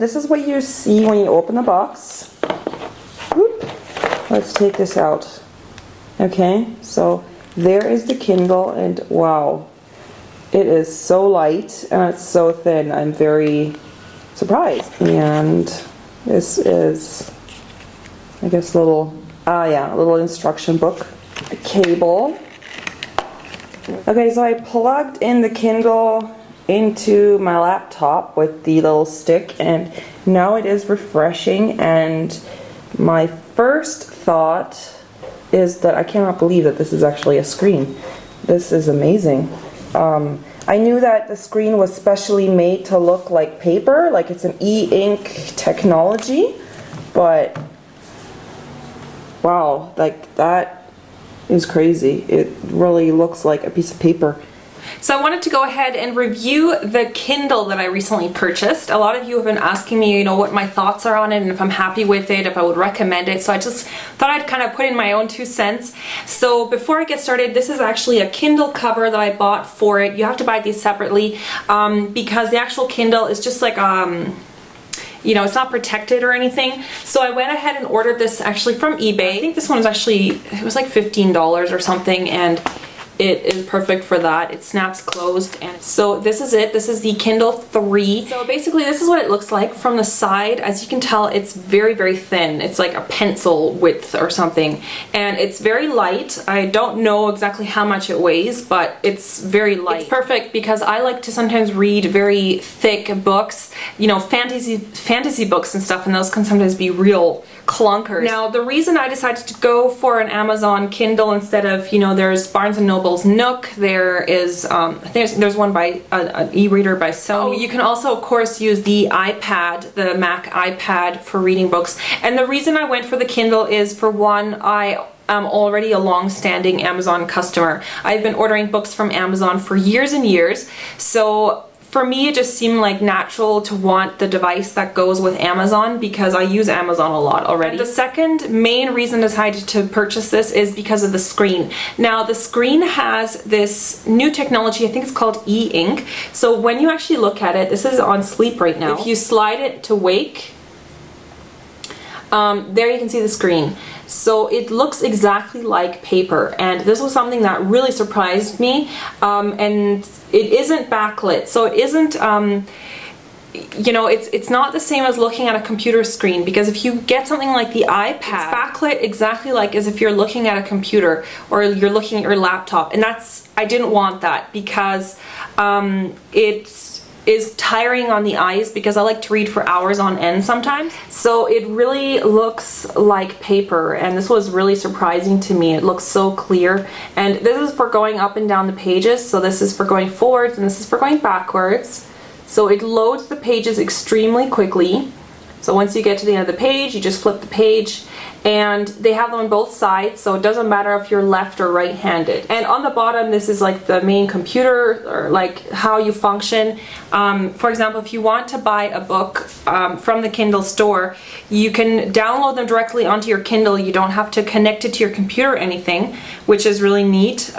this is what you see when you open the box. Whoop. Let's take this out. Okay, so there is the Kindle, and wow, it is so light and it's so thin. I'm very surprised. And this is, I guess, a little instruction book. A cable. Okay, so I plugged in the Kindle into my laptop with the little stick, and now it is refreshing. And my first thought is that I cannot believe that this is actually a screen. This is amazing. I knew that the screen was specially made to look like paper, like it's an e-ink technology, but wow, like that is crazy. It really looks like a piece of paper. So I wanted to go ahead and review the Kindle that I recently purchased. A lot of you have been asking me, you know, what my thoughts are on it and if I'm happy with it, if I would recommend it. So I just thought I'd kind of put in my own 2 cents. So before I get started, this is actually a Kindle cover that I bought for it. You have to buy these separately because the actual Kindle is just like you know, it's not protected or anything. So I went ahead and ordered this actually from eBay. I think this one was actually, it was like $15 or something, and it is perfect for that. It snaps closed. And so this is it. This is the Kindle 3. So basically this is what it looks like from the side. As you can tell, it's very, very thin. It's like a pencil width or something. And it's very light. I don't know exactly how much it weighs, but it's very light. It's perfect because I like to sometimes read very thick books, you know, fantasy books and stuff, and those can sometimes be real clunkers. Now, the reason I decided to go for an Amazon Kindle instead of, you know, there's Barnes & Noble's Nook, there is, I think there's one by, an e-reader by Sony. You can also, of course, use the iPad, the Mac iPad for reading books. And the reason I went for the Kindle is, for one, I am already a long-standing Amazon customer. I've been ordering books from Amazon for years and years, so for me, it just seemed like natural to want the device that goes with Amazon because I use Amazon a lot already. The second main reason I decided to purchase this is because of the screen. Now, the screen has this new technology, I think it's called e-ink. So when you actually look at it, this is on sleep right now. If you slide it to wake, there you can see the screen. So it looks exactly like paper, and this was something that really surprised me. And it isn't backlit, so it isn't, you know, it's not the same as looking at a computer screen, because if you get something like the iPad, it's backlit exactly like as if you're looking at a computer or you're looking at your laptop, and I didn't want that because it is tiring on the eyes because I like to read for hours on end sometimes. So it really looks like paper, and this was really surprising to me. It looks so clear, and this is for going up and down the pages. So this is for going forwards and this is for going backwards. So it loads the pages extremely quickly. So once you get to the end of the page, you just flip the page, and they have them on both sides, so it doesn't matter if you're left or right-handed. And on the bottom, this is like the main computer, or like how you function. For example, if you want to buy a book from the Kindle Store, you can download them directly onto your Kindle. You don't have to connect it to your computer or anything, which is really neat.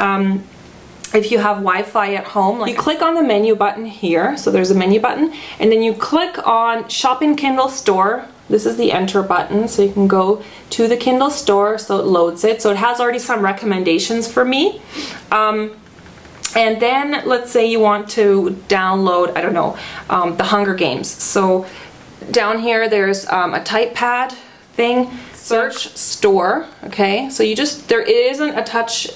If you have Wi-Fi at home, you click on the menu button here, so there's a menu button, and then you click on Shop in Kindle Store. This is the enter button, so you can go to the Kindle Store, so it loads it. So it has already some recommendations for me. And then let's say you want to download, I don't know, the Hunger Games. So down here there's a type pad thing. Search store. Okay, so you just, it isn't a touch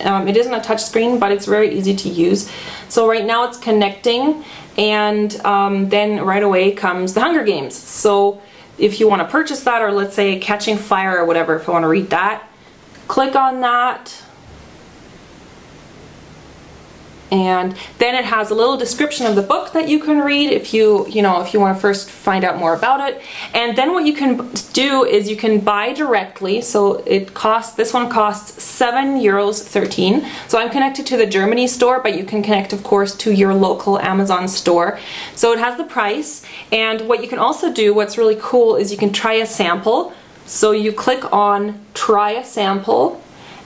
screen, but it's very easy to use. So right now it's connecting, and then right away comes the Hunger Games. So if you want to purchase that, or let's say Catching Fire or whatever, if you want to read that, click on that. And then it has a little description of the book that you can read if you want to first find out more about it. And then what you can do is you can buy directly. So this one costs €7.13. So I'm connected to the Germany store, but you can connect, of course, to your local Amazon store. So it has the price. And what you can also do, what's really cool, is you can try a sample. So you click on try a sample,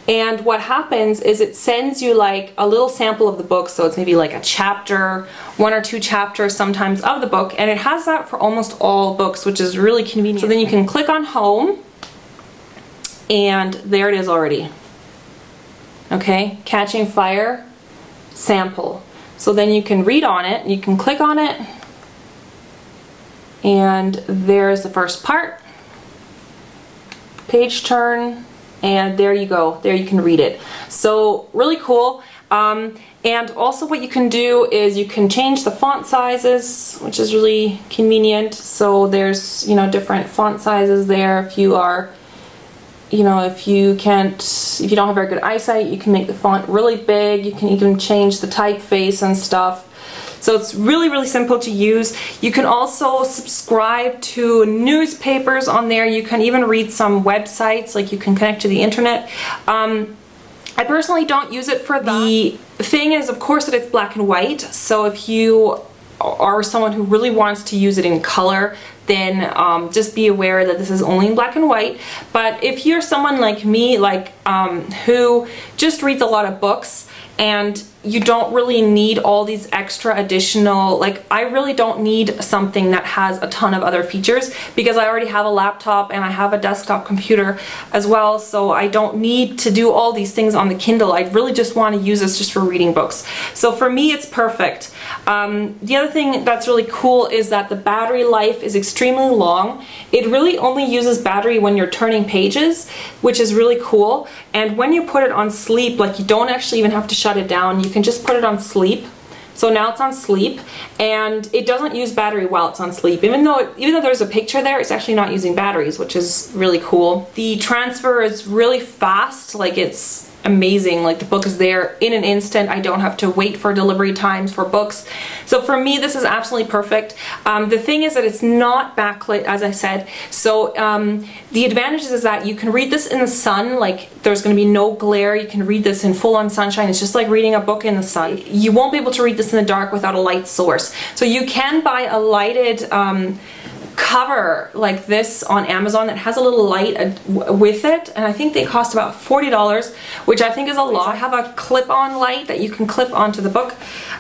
And what happens is it sends you like a little sample of the book, so it's maybe like a chapter, 1 or 2 chapters sometimes of the book, and it has that for almost all books, which is really convenient. So then you can click on home, and there it is already. Okay, Catching Fire, sample. So then you can read on it, you can click on it, and there's the first part. Page turn, and there you go. There you can read it. So really cool. And also what you can do is you can change the font sizes, which is really convenient. So there's, you know, different font sizes there. If you are, you know, if you don't have very good eyesight, you can make the font really big. You can even change the typeface and stuff. So it's really, really simple to use. You can also subscribe to newspapers on there. You can even read some websites, like you can connect to the internet. I personally don't use it for that. The thing is, of course, that it's black and white. So if you are someone who really wants to use it in color, then just be aware that this is only in black and white. But if you're someone like me, like who just reads a lot of books, and you don't really need all these extra additional, like I really don't need something that has a ton of other features, because I already have a laptop and I have a desktop computer as well, so I don't need to do all these things on the Kindle. I really just want to use this just for reading books. So for me, it's perfect. The other thing that's really cool is that the battery life is extremely long. It really only uses battery when you're turning pages, which is really cool. And when you put it on sleep, like you don't actually even have to shut it down. You can just put it on sleep. So now it's on sleep, and it doesn't use battery while it's on sleep. Even though there's a picture there, it's actually not using batteries, which is really cool. The transfer is really fast, like it's amazing. Like the book is there in an instant. I don't have to wait for delivery times for books. So for me, this is absolutely perfect. The thing is that it's not backlit, as I said. So the advantages is that you can read this in the sun, like there's going to be no glare. You can read this in full-on sunshine. It's just like reading a book in the sun. You won't be able to read this in the dark without a light source. So you can buy a lighted cover like this on Amazon that has a little light with it, and I think they cost about $40, which I think is a lot. I have a clip-on light that you can clip onto the book.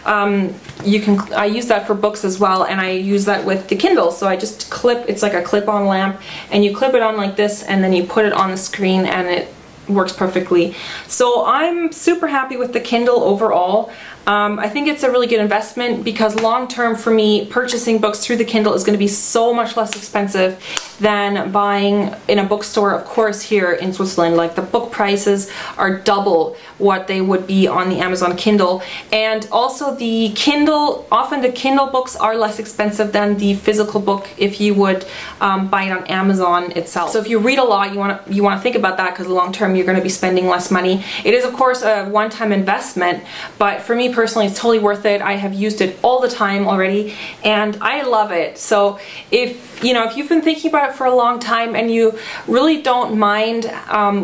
I use that for books as well, and I use that with the Kindle. So I just clip, it's like a clip-on lamp, and you clip it on like this, and then you put it on the screen, and it works perfectly. So I'm super happy with the Kindle overall. I think it's a really good investment, because long term for me, purchasing books through the Kindle is going to be so much less expensive than buying in a bookstore. Of course, here in Switzerland, like the book prices are double what they would be on the Amazon Kindle. And also the Kindle, often the Kindle books are less expensive than the physical book if you would buy it on Amazon itself. So if you read a lot, you want to think about that, because long term you're going to be spending less money. It is of course a one-time investment, but for me personally, it's totally worth it. I have used it all the time already, and I love it. So if you've been thinking about it for a long time and you really don't mind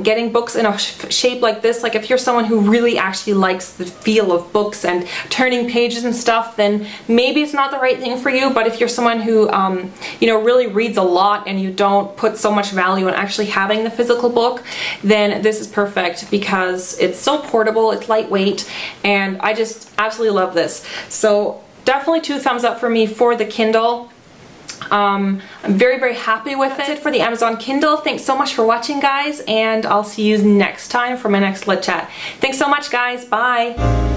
getting books in a shape like this, like if you're someone who really actually likes the feel of books and turning pages and stuff, then maybe it's not the right thing for you. But if you're someone who really reads a lot and you don't put so much value in actually having the physical book, then this is perfect, because it's so portable, it's lightweight, and I just absolutely love this. So definitely 2 thumbs up for me for the Kindle. I'm very, very happy with it. That's it for the Amazon Kindle. Thanks so much for watching, guys, and I'll see you next time for my next Lit Chat. Thanks so much, guys. Bye.